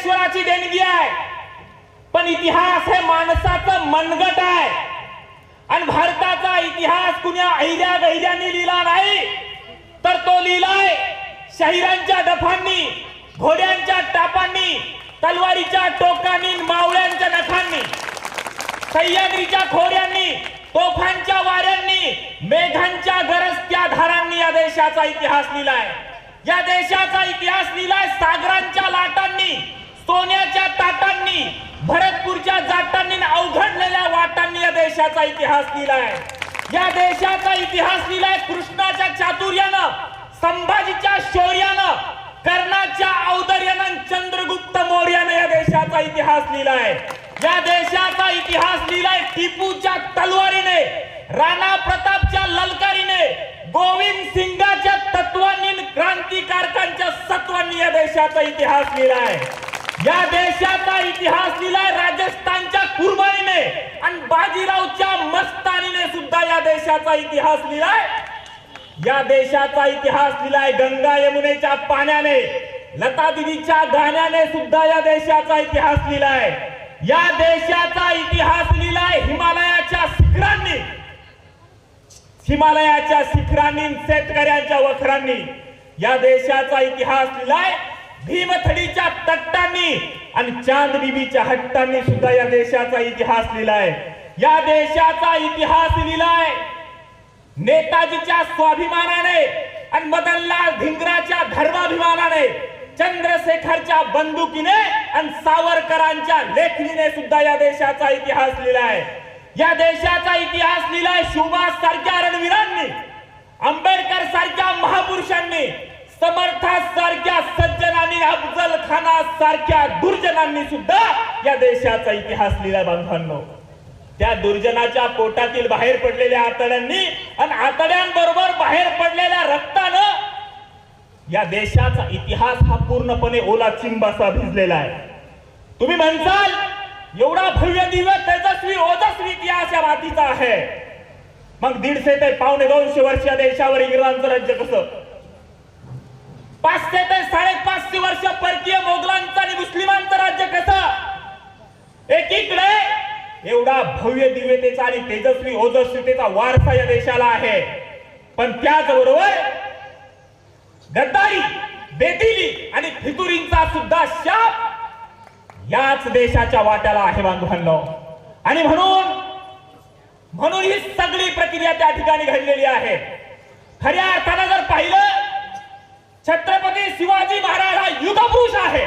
परमेश्वराची देणगी आहे, पण इतिहास हे माणसाचं मनगट आहे आणि भारताचा इतिहास कुण्या ऐल्या गैल्यानी लिहिला नाही, तर तो लिहिलाय शाहिरांच्या डफांनी, घोड्यांच्या टापांनी, तलवारीच्या टोकांनी, मावळ्यांच्या नखांनी, सह्याद्रीच्या खोऱ्यांनी, तोफांच्या वाऱ्यांनी, मेघांच्या गरजत्या धारांनी या देशाचा इतिहास लिहिलाय। या देशाचा इतिहास लिहिलाय सागरांच्या लाटांनी, सोन्याच्या ताटांनी, भरतपूरच्या जाटांनी, अवघडलेल्या वाटांनी या देशाचा इतिहास लिहिलाय। या देशाचा इतिहास लिहिलाय कृष्णाच्या चातुर्यानं, संभाजीच्या शौर्यानं, कर्णाच्या औदार्यानं, चंद्रगुप्त मौर्यानं या देशाचा इतिहास लिहिलाय। या देशाचा इतिहास लिहिलाय टिपूच्या तलवारीने, राणा प्रतापच्या ललकारीने, गोविंद सिंगाच्या तत्वांनी, क्रांतिकारकांच्या सत्वांनी या देशाचा इतिहास लिहिलाय। या देशाचा इतिहास लिहिलाय राजस्थानच्या कुर्बानीने आणि बाजीरावच्या मस्तानीने सुद्धा या देशाचा इतिहास लिहिलाय। या देशाचा इतिहास लिहिलाय गंगा यमुनेच्या पाण्याने, लता दीदीच्या गाण्याने सुद्धा या देशाचा इतिहास लिहिलाय। या देशाचा इतिहास लिहिलाय हिमालयाच्या शिखरांनी, हिमालयाच्या शिखरांनी, शेतकऱ्यांच्या वखरांनी। या देशाचा इतिहास लिहिलाय भीमथडीच्या तट्टांनी आणि चांद बीबीच्या हट्टांनी सुद्धा या देशाचा इतिहास लिहिलाय। या देशाचा इतिहास लिहिलाय नेताजीच्या स्वाभिमानाने आणि मदनलाल धिंगराच्या धर्माभिमानाने, चंद्रशेखरच्या बंदुकीने आणि सावरकरांच्या लेखणीने सुद्धा या देशाचा इतिहास लिहिलाय। या देशाचा इतिहास लिहिलाय सुभाष सारख्या रणवीरांनी, आंबेडकर सारख्या महापुरुषांनी, समर्था सारख्या सज्जनांनी, अफजल खाना सारख्या दुर्जनांनी सुद्धा या देशाचा इतिहास लिहिलाय। बांधवांनो, त्या दुर्जनाच्या पोटातील बाहेर पडलेल्या आतड्यांनी आणि आतड्यांबरोबर बाहेर पडलेल्या रक्तानं या देशाचा इतिहास हा पूर्णपणे ओला चिंबासा भिजलेला आहे। तुम्ही म्हणसाल एवढा भव्य दिव्य तेजस्वी ओजस्वी इतिहास या मातीचा आहे, मग 150 ते 250 वर्ष या देशावर इंग्रजांचं राज्य कसं? 500 ते 550 वर्ष परकीय मोगलांचं आणि मुस्लिमांचं राज्य कसं? एकीकडे एवढा भव्य दिव्यतेचा आणि तेजस्वी ओजस्वीतेचा वारसा या देशाला आहे, पण त्याचबरोबर गद्दारी, बेदिली आणि फितुरींचा सुद्धा शाप याच देशाच्या वाट्याला आहे बांधवांनो। आणि म्हणून ही सगळी प्रक्रिया त्या ठिकाणी घडलेली आहे। खऱ्या अर्थानं जर पाहिलं, छत्रपती शिवाजी महाराज हा युगपुरुष आहे।